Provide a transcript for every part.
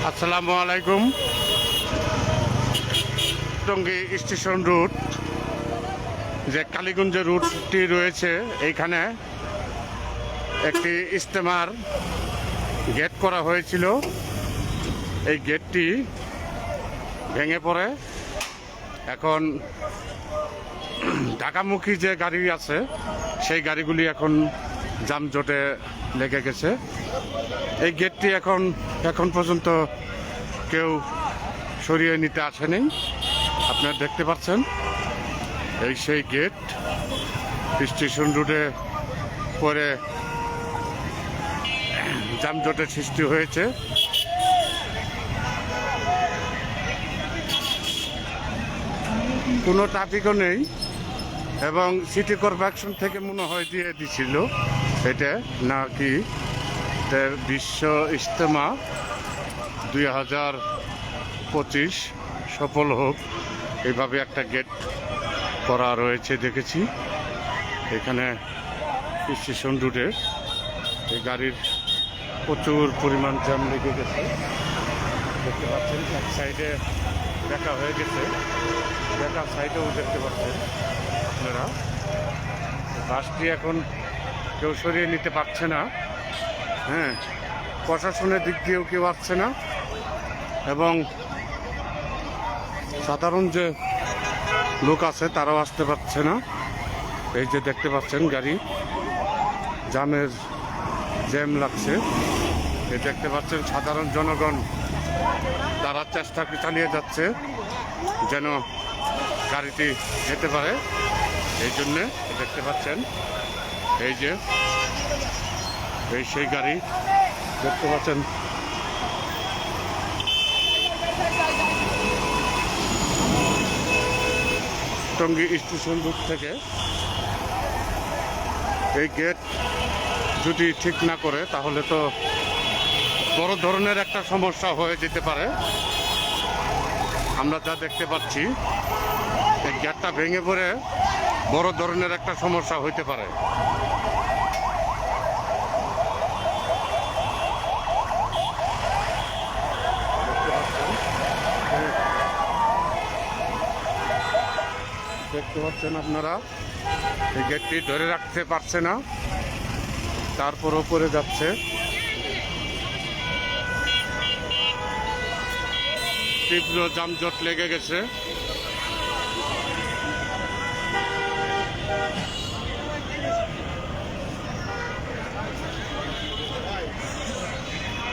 আসসালামু আলাইকুম। Tongi station root, যে কালীগঞ্জের রুটটি রয়েছে, এইখানে একটি ইস্তেমার গেট করা হয়েছিল। এই গেটটি ভেঙে পড়ে এখন ঢাকামুখী যে গাড়ি আছে সেই গাড়িগুলি এখন যানজটে লেগে গেছে। এই গেটটি এখন পর্যন্ত কেউ সরিয়ে নিতে আসেনি। আপনারা দেখতে পাচ্ছেন এই সেই গেট স্টেশন রুটে পরে যানজটের সৃষ্টি হয়েছে। কোনো ট্রাফিকও নেই এবং সিটি কর্পোরেশন থেকে মনে হয় দিয়ে দিছিল এটা নাকি বিশ্ব ইজতেমা 2025 সফল হোক, এইভাবে একটা গেট করা রয়েছে দেখেছি। এখানে স্টেশন রুটে এই গাড়ির প্রচুর পরিমাণ জ্যাম লেগে গেছে। দেখতে পাচ্ছেন এক সাইডে দেখা হয়ে গেছে, দেখার সাইডেও দেখতে পাচ্ছেন আপনারা। বাসটি এখন কেউ সরিয়ে নিতে পারছে না। হ্যাঁ, প্রশাসনের দিক দিয়েও কেউ আসছে না এবং সাধারণ যে লোক আছে তারাও আসতে পারছে না। এই যে দেখতে পাচ্ছেন গাড়ি জ্যাম লাগছে। এই দেখতে পাচ্ছেন সাধারণ জনগণ তারা চেষ্টা চালিয়ে যাচ্ছে যেন গাড়িটি যেতে পারে। এই জন্যে দেখতে পাচ্ছেন এই যে সেই গাড়ি দেখতে পাচ্ছেন। টঙ্গী স্টেশন রুট থেকে এই গেট যদি ঠিক না করে তাহলে তো বড় ধরনের একটা সমস্যা হয়ে যেতে পারে। আমরা যা দেখতে পাচ্ছি এই গেটটা ভেঙে পড়ে বড় ধরনের একটা সমস্যা হইতে পারে। দেখতে পাচ্ছেন আপনারা এই গেটটি ধরে রাখতে পারছে না, তারপর উপরে যাচ্ছে। তীব্র যানজট লেগে গেছে।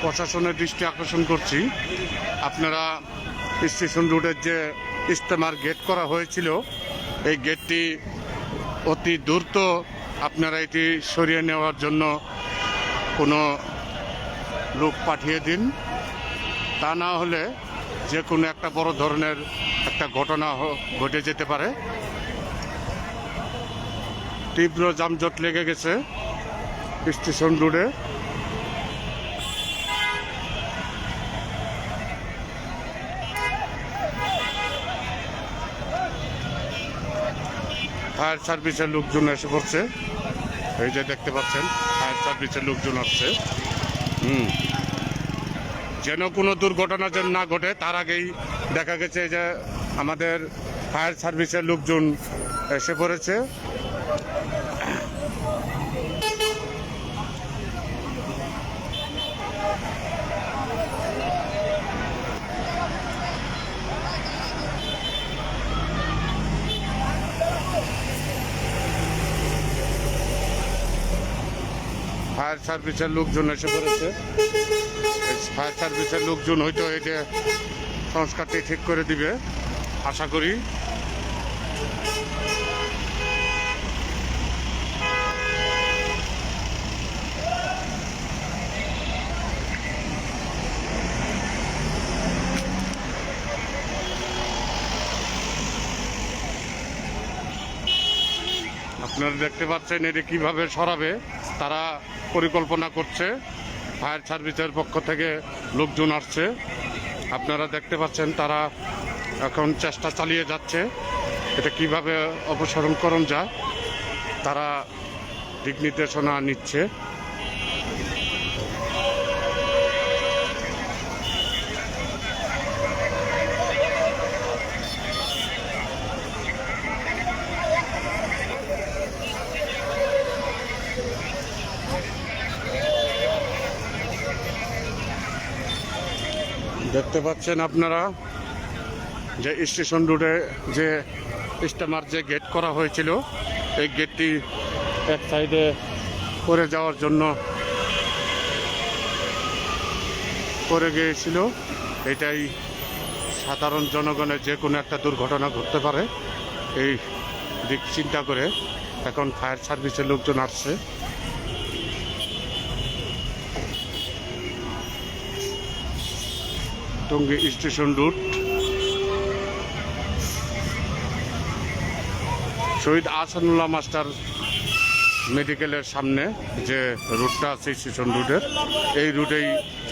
প্রশাসনের দৃষ্টি আকর্ষণ করছি, আপনারা স্টেশন রোডের যে ইস্তেমার গেট করা হয়েছিল এই গেটটি অতি দ্রুত আপনারা এটি সরিয়ে নেওয়ার জন্য কোনো লোক পাঠিয়ে দিন। তা না হলে যে কোনো একটা বড় ধরনের একটা ঘটনা ঘটে যেতে পারে। তীব্র যানজট লেগে গেছে স্টেশন রোডে। ফায়ার সার্ভিসের লোকজন এসে পড়ছে। এই যে দেখতে পাচ্ছেন ফায়ার সার্ভিসের লোকজন আসছে। যেন কোনো দুর্ঘটনা যেন না ঘটে তার আগেই দেখা গেছে যে আমাদের ফায়ার সার্ভিসের লোকজন এসে পড়েছে। ফায়ার সার্ভিসের লোকজন এসে পড়েছে। ফায়ার সার্ভিসের লোকজন হয়তো এটা সংস্কারটি ঠিক করে দিবে আশা করি। আপনারা দেখতে পাচ্ছেন এটা কিভাবে সরাবে তারা পরিকল্পনা করছে। ফায়ার সার্ভিসের পক্ষ থেকে লোকজন আসছে, আপনারা দেখতে পাচ্ছেন তারা এখন চেষ্টা চালিয়ে যাচ্ছে এটা কিভাবে অপসারণ করা যায়, তারা দিক নির্দেশনা নিচ্ছে। দেখতে পাচ্ছেন আপনারা যে স্টেশন রোডে যে স্টিমার যে গেট করা হয়েছিল, এই গেটটি এক সাইডে করে যাওয়ার জন্য করে গিয়েছিল। এটাই সাধারণ জনগণের যে কোনো একটা দুর্ঘটনা ঘটতে পারে, এই দিক চিন্তা করে এখন ফায়ার সার্ভিসের লোকজন আসছে। টঙ্গী স্টেশন রুট শহীদ আহসানুল্লাহ মাস্টার মেডিকেলের সামনে যে রুটটা আছে স্টেশন রুটের, এই রুটেই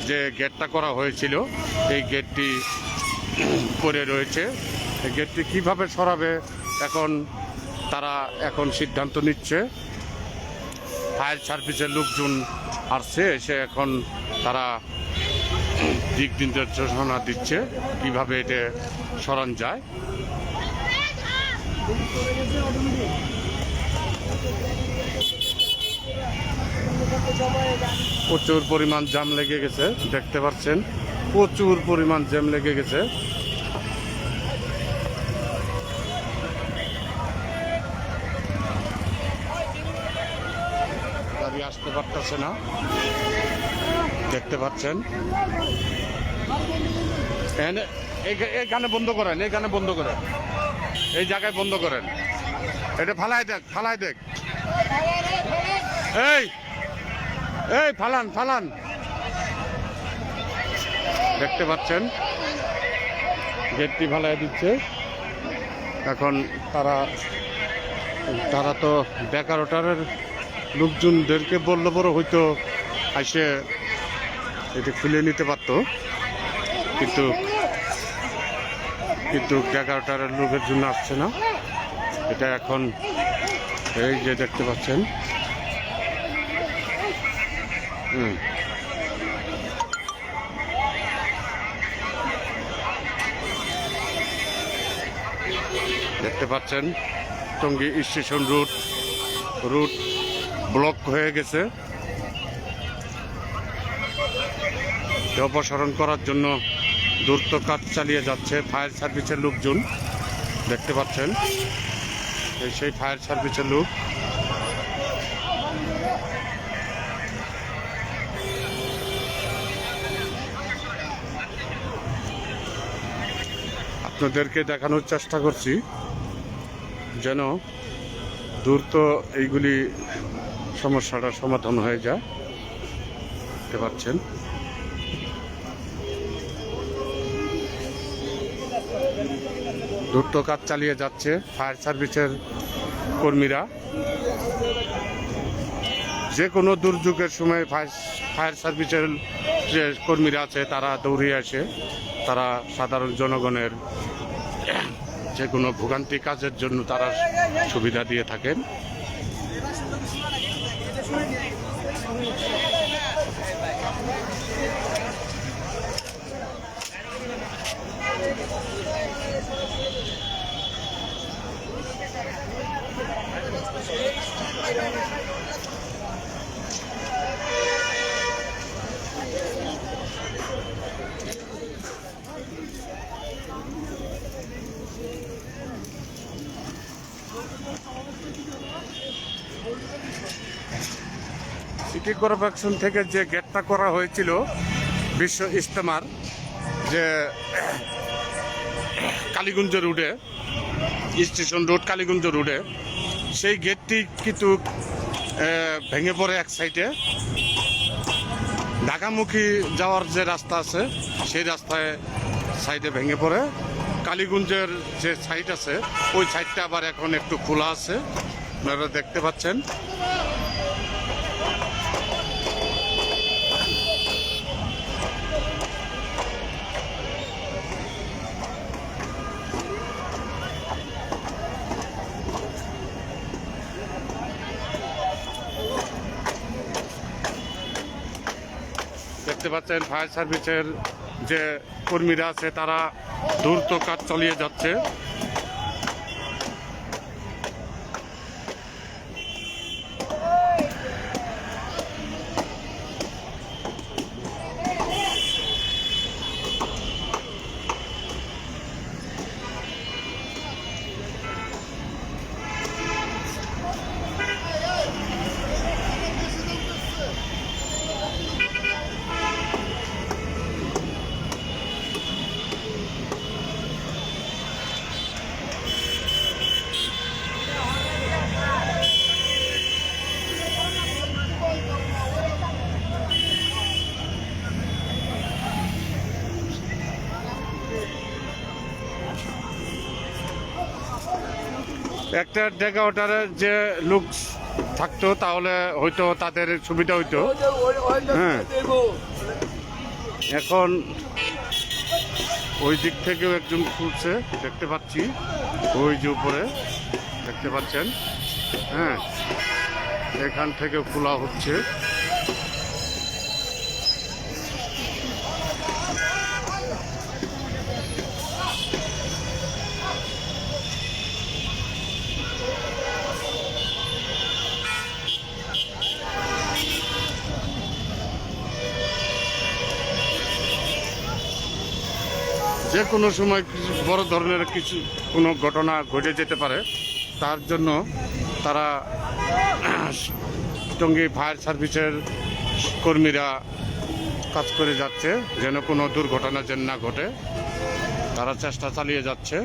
যে গেটটা করা হয়েছিল এই গেটটি পড়ে রয়েছে। এই গেটটি কীভাবে সরাবে তারা এখন সিদ্ধান্ত নিচ্ছে। ফায়ার সার্ভিসের লোকজন আসছে, এসে এখন তারা দিক নির্দেশনা দিচ্ছে কীভাবে এটা সরান যায়। প্রচুর পরিমাণ জ্যাম লেগে গেছে, দেখতে পাচ্ছেন প্রচুর পরিমাণ জ্যাম লেগে গেছে। গাড়ি আসতে পারতেছে না, দেখতে পাচ্ছেন। এখানে বন্ধ করেন, এখানে বন্ধ করেন, এই জায়গায় বন্ধ করেন। এটা ফালাই দেখ, ফালাই দেখ, এই এই ফালান ফালান। দেখতে পাচ্ছেন গেটটি ফালাই দিচ্ছে। এখন তারা তো বেকারটারের লোকজনদেরকে বললে বড় হয়তো এসে এটা খুলে নিতে পারত, কিন্তু বেকারটারের লোকের জন্য আসছে না। এটা এখন এই যে দেখতে পাচ্ছেন, দেখতে পাচ্ছেন টঙ্গী স্টেশন রুট ব্লক হয়ে গেছে। অপসারণ করার জন্য দ্রুত কাজ চালিয়ে যাচ্ছে ফায়ার সার্ভিসের লোকজন। দেখতে পাচ্ছেন সেই ফায়ার সার্ভিসের লোক। আপনাদেরকে দেখানোর চেষ্টা করছি যেন দ্রুত এইগুলি সমস্যাটার সমাধান হয়ে যায়। দেখতে পাচ্ছেন দ্রুত কাজ চালিয়ে যাচ্ছে ফায়ার সার্ভিসের কর্মীরা। যে কোনো দুর্যোগের সময় ফায়ার সার্ভিসের যে কর্মীরা আছে তারা দৌড়ে আসে, তারা সাধারণ জনগণের যে কোনো ভোগান্তি কাজের জন্য তারা সুবিধা দিয়ে থাকেন। সিটি কর্পোরেশন থেকে যে গেটটা করা হয়েছিল বিশ্ব ইজতেমার যে কালীগঞ্জ রুটে, স্টেশন রোড কালীগঞ্জ রুটে, সেই গেটটি কিন্তু ভেঙে পড়ে এক সাইডে। ঢাকামুখী যাওয়ার যে রাস্তা আছে সেই রাস্তায় সাইডে ভেঙে পড়ে। কালীগঞ্জের যে সাইড আছে ওই সাইডটা আবার এখন একটু খোলা আছে, আপনারা দেখতে পাচ্ছেন। দেখতে পাচ্ছেন ফায়ার সার্ভিসের যে কর্মীরা আছে তারা দ্রুত কাজ চালিয়ে যাচ্ছে। একটা জায়গা ওটার যে লোক থাকতো তাহলে হয়তো তাদের সুবিধা হইতো। হ্যাঁ, এখন ওই দিক থেকেও একজন খুলছে দেখতে পাচ্ছি, ওই যে উপরে দেখতে পাচ্ছেন। হ্যাঁ, এখান থেকে খোলা হচ্ছে। যে কোনো সময় কিছু বড় ধরনের কোনো ঘটনা ঘটে যেতে পারে, তার জন্য তারা টঙ্গী ফায়ার সার্ভিসের কর্মীরা কাজ করে যাচ্ছে যেন কোনো দুর্ঘটনা যেন না ঘটে, তারা চেষ্টা চালিয়ে যাচ্ছে।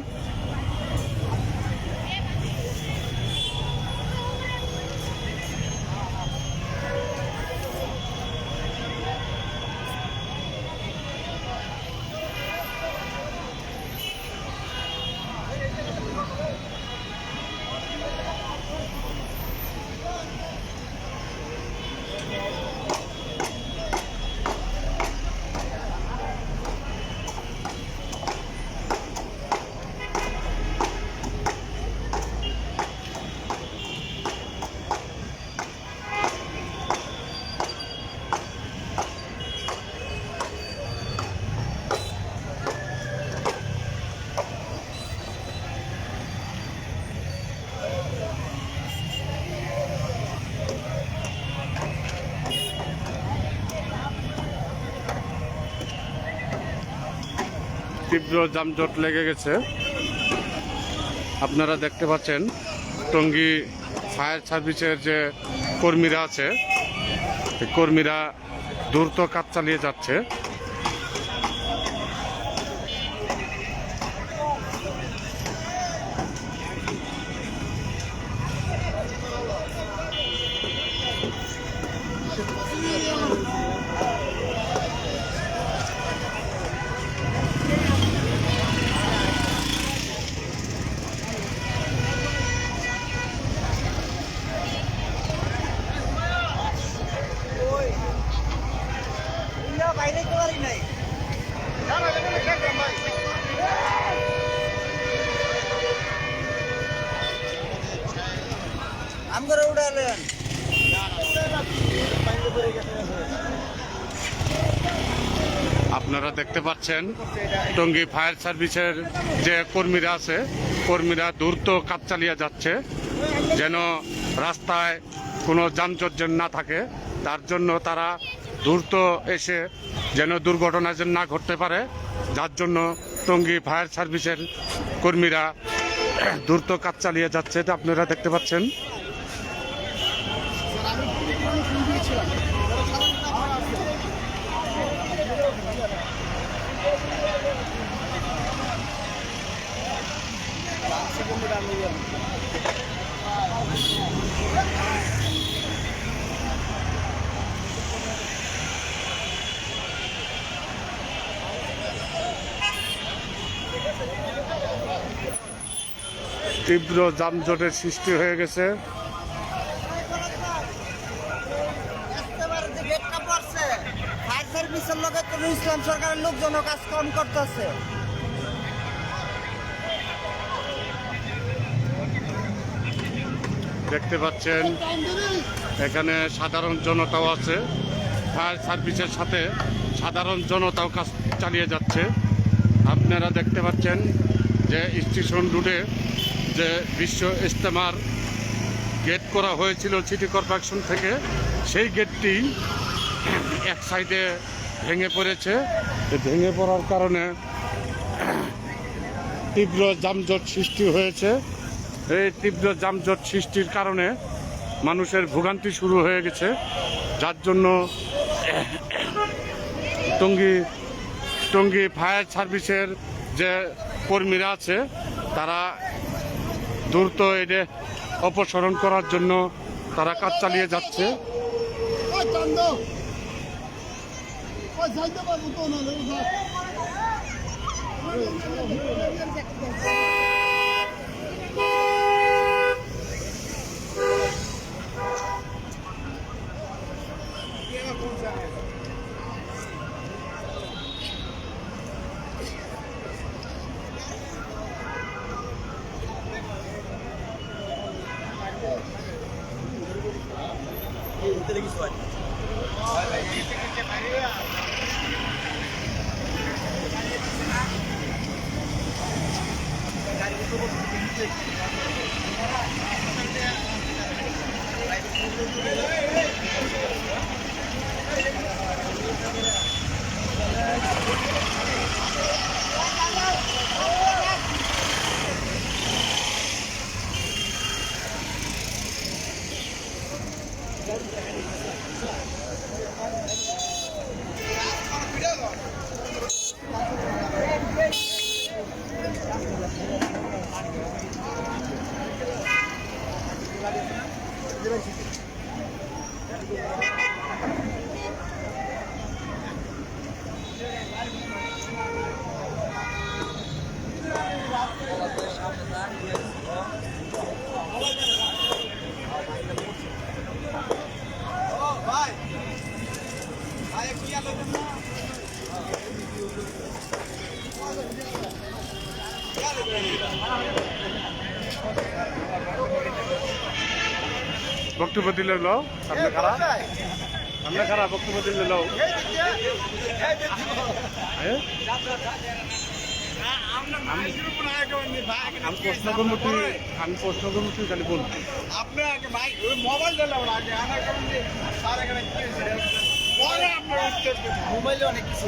তীব্র যানজট লেগে গেছে। আপনারা দেখতে পাচ্ছেন টঙ্গী ফায়ার সার্ভিসের যে কর্মীরা আছে, কর্মীরা দ্রুত কাজ চালিয়ে যাচ্ছে। আপনারা দেখতে পাচ্ছেন টঙ্গী ফায়ার সার্ভিসের যে কর্মীরা আছে, কর্মীরা দ্রুত কাজ চালিয়ে যাচ্ছে যেন রাস্তায় কোনো যানজট যেন না থাকে, তার জন্য তারা দ্রুত এসে যেন দুর্ঘটনা যেন না ঘটতে পারে, যার জন্য টঙ্গী ফায়ার সার্ভিসের কর্মীরা দ্রুত কাজ চালিয়ে যাচ্ছে। এটা আপনারা দেখতে পাচ্ছেন। তীব্র যানজটের সৃষ্টি হয়ে গেছে। ইসলাম সরকারের লোকজন কাজ কম করতেছে। দেখতে পাচ্ছেন এখানে সাধারণ জনতাও আছে, ফায়ার সার্ভিসের সাথে সাধারণ জনতাও কাজ চালিয়ে যাচ্ছে। আপনারা দেখতে পাচ্ছেন যে স্টেশন রোডে যে বিশ্ব ইজতেমার গেট করা হয়েছিল সিটি কর্পোরেশন থেকে, সেই গেটটি এক সাইডে ভেঙে পড়েছে। ভেঙে পড়ার কারণে তীব্র যানজট সৃষ্টি হয়েছে। এই তীব্র যানজট সৃষ্টির কারণে মানুষের ভোগান্তি শুরু হয়ে গেছে, যার জন্য টঙ্গী ফায়ার সার্ভিসের যে কর্মীরা আছে তারা দ্রুত এটা অপসারণ করার জন্য তারা কাজ চালিয়ে যাচ্ছে। বক্তব্য দিলে লও সামনে খারাপ বক্তব্য দিলে লও আমি প্রশ্ন করবো তুই খালি বল মোবাইলে অনেক কিছু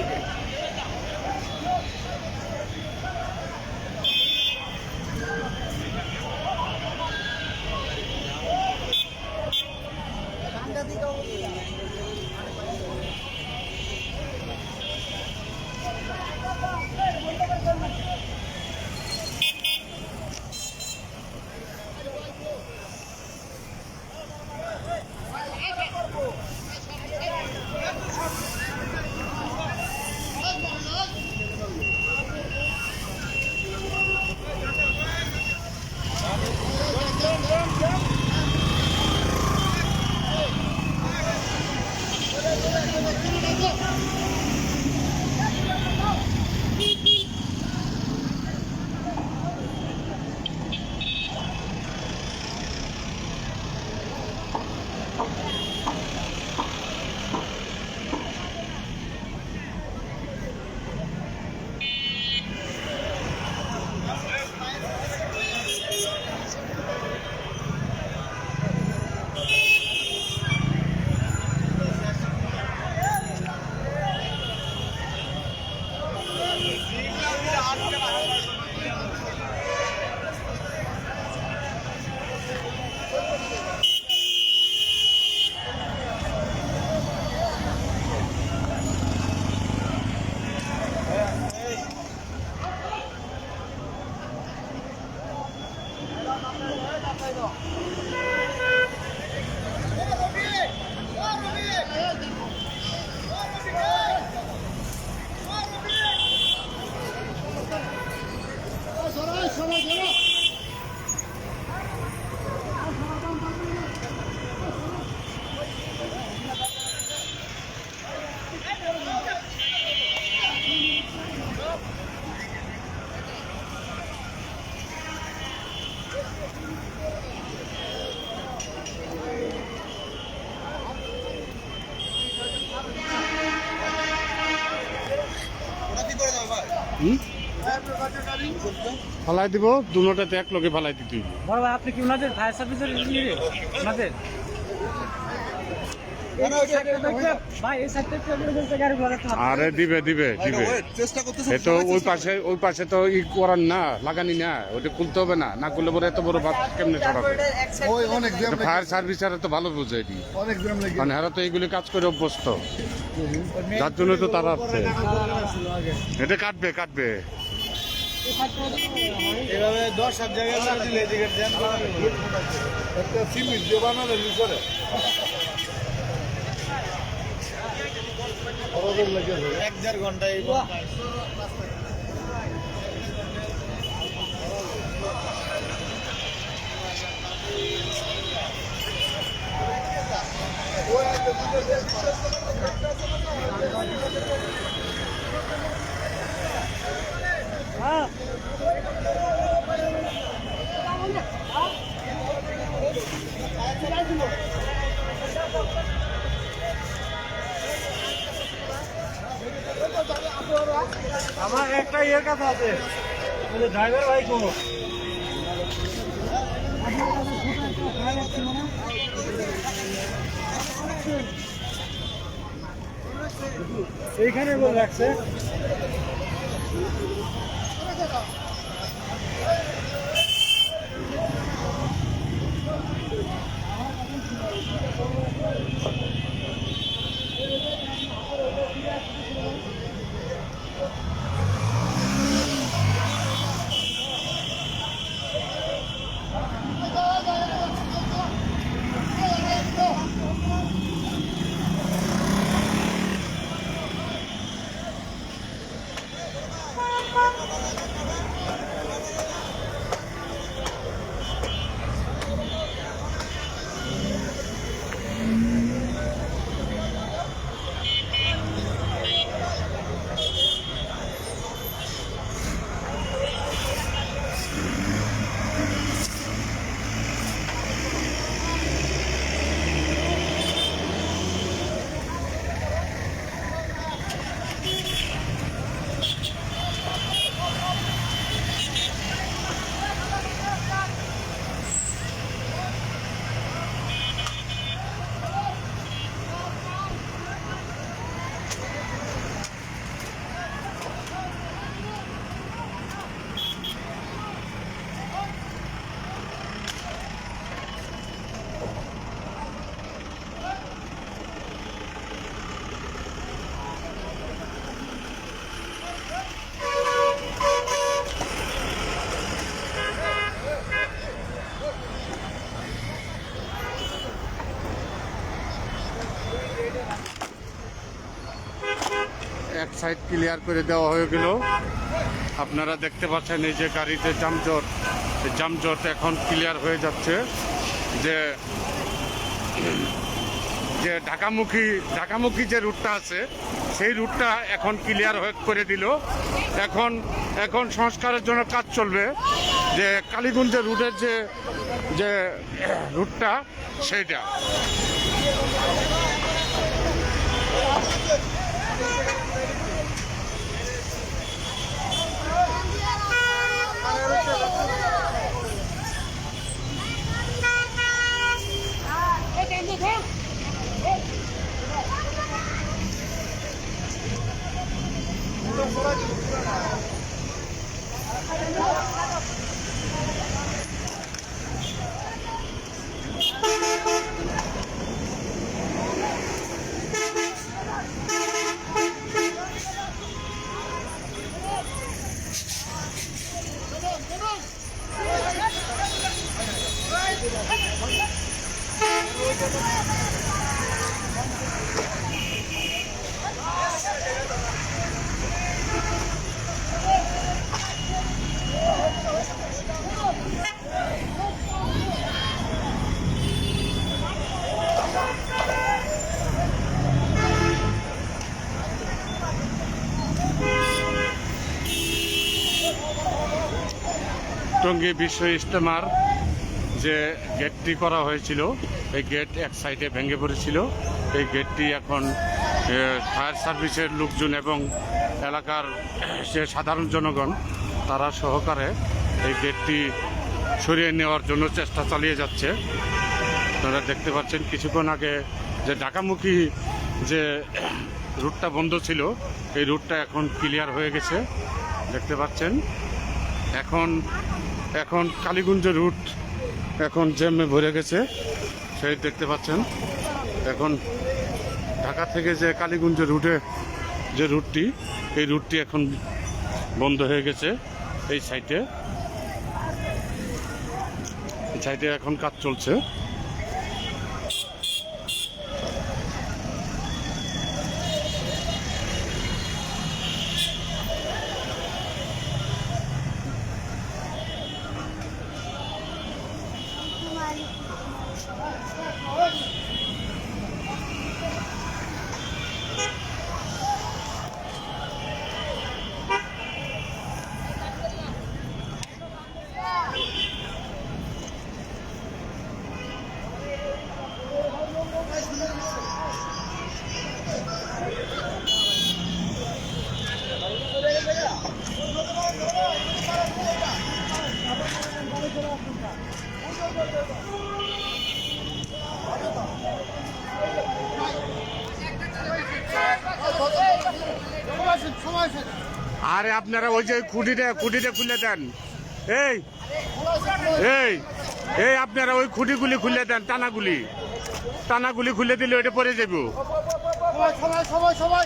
ফালাই দিব দুটাতে এক লগে ফালাই দিতে বড় ভাই আপনি কি ওনাদের ফায়ার সার্ভিসের ইঞ্জিনিয়ার ওনাদের ভাই এই সাইডটা গাড়ি ঘোড়া আরে দিবে এ তো ওই পাশে তো ই করার না লাগানি না ওটা খুলতে হবে না খুললে পরে এত বড় বাস কেমনে ছড়াবে ফায়ার সার্ভিস আর তো ভালো বুঝে এটি মানে এরা তো এইগুলি কাজ করে অভ্যস্ত যার জন্য তো তারা আছে এটা কাটবে এভাবে 10 জায়গায় না দিলে এদিকে জ্যাম করে একটা সিমেন্ট দিয়ে বানালে নিচরে ওরকম লাগে 1.5 ঘন্টায় আমার একটা ইয়ের কথা আছে ড্রাইভার ভাই কোন এইখানে বলে রাখছে সাইড ক্লিয়ার করে দেওয়া হয়ে গেল। আপনারা দেখতে পাচ্ছেন এই যে গাড়িতে যানজট এখন ক্লিয়ার হয়ে যাচ্ছে। যে যে ঢাকামুখী যে রুটটা আছে সেই রুটটা এখন ক্লিয়ার করে দিল। এখন সংস্কারের জন্য কাজ চলবে। যে কালীগঞ্জের রুটের যে রুটটা সেইটা টঙ্গী বিশ্ব ইজতেমার যে গেটটি করা হয়েছিল এই গেট এক সাইডে ভেঙে পড়েছিল। এই গেটটি এখন ফায়ার সার্ভিসের লোকজন এবং এলাকার যে সাধারণ জনগণ তারা সহকারে এই গেটটি সরিয়ে নেওয়ার জন্য চেষ্টা চালিয়ে যাচ্ছে। আপনারা দেখতে পাচ্ছেন কিছুক্ষণ আগে যে ঢাকামুখী যে রুটটা বন্ধ ছিল এই রুটটা এখন ক্লিয়ার হয়ে গেছে। দেখতে পাচ্ছেন এখন কালীগঞ্জের রুট এখন জ্যামে ভরে গেছে। সেই দেখতে পাচ্ছেন এখন ঢাকা থেকে যে কালীগঞ্জের রুটে যে রুটটি এই রুটটি এখন বন্ধ হয়ে গেছে। এই সাইডে এখন কাজ চলছে। আরে আপনারা ওই যে খুঁটিটা খুলে দেন। এই আপনারা ওই খুঁটিগুলি খুলে দেন, টানাগুলি খুলে দিলে ওইটা পরে যাব। সবাই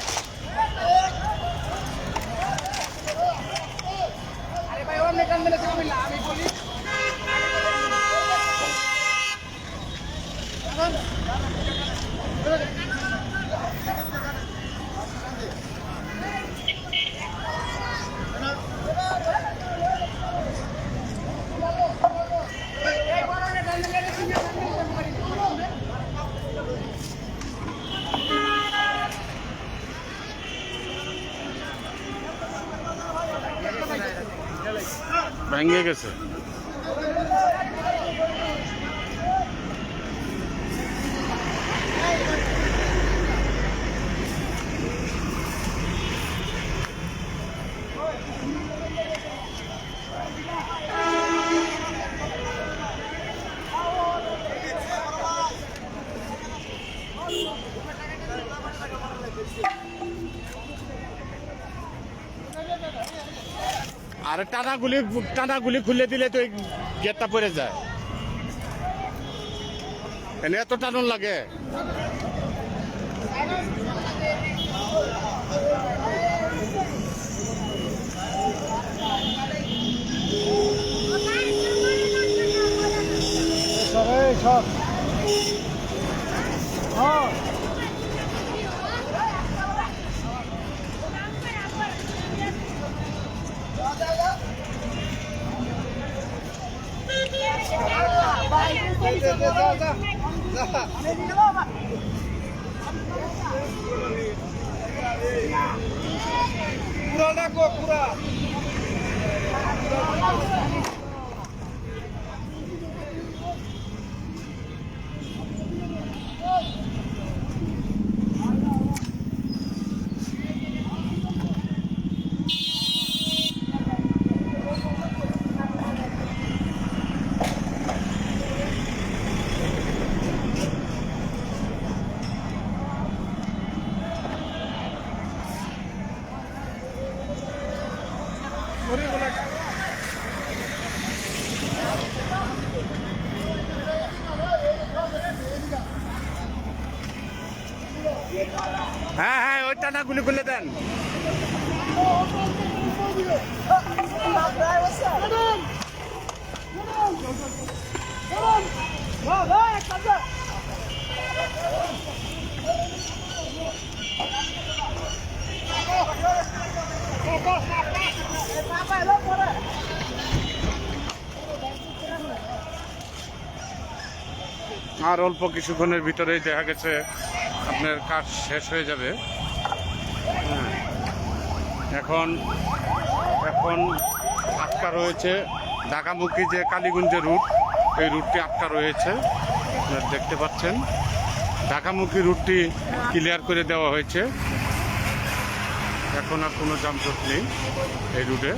ভেঙে গেছে। আর টানাগুলি খুলে দিলে তো গেটটা পড়ে যায়। এনে এত টানন লাগে। পুরা ডাকো পুরা হ্যাঁ হ্যাঁ ওই টানাগুলি খুলে দেন। আর অল্প কিছুক্ষণের ভিতরেই দেখা গেছে আপনার কাজ শেষ হয়ে যাবে। হ্যাঁ, এখন এখন আটকা রয়েছে ঢাকামুখী যে কালীগঞ্জের রুট, এই রুটটি আটকা রয়েছে। আপনারা দেখতে পাচ্ছেন ঢাকামুখী রুটটি ক্লিয়ার করে দেওয়া হয়েছে। এখন আর কোনো যানজট নেই এই রুটে।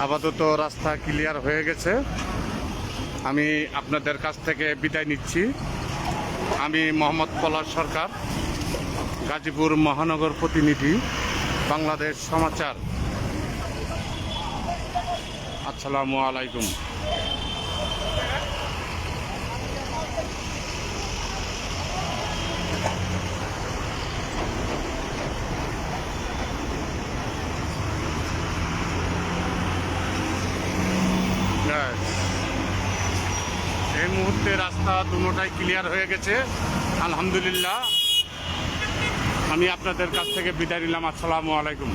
আপাতত রাস্তা ক্লিয়ার হয়ে গেছে। আমি আপনাদের কাছ থেকে বিদায় নিচ্ছি। আমি মোহাম্মদ পলাশ সরকার, গাজীপুর মহানগর প্রতিনিধি, বাংলাদেশ সমাচার। আসসালামু আলাইকুম। এই মুহূর্তে রাস্তা দুটোটাই ক্লিয়ার হয়ে গেছে আলহামদুলিল্লাহ। আমি আপনাদের কাছ থেকে বিদায় নিলাম। আসসালামু আলাইকুম।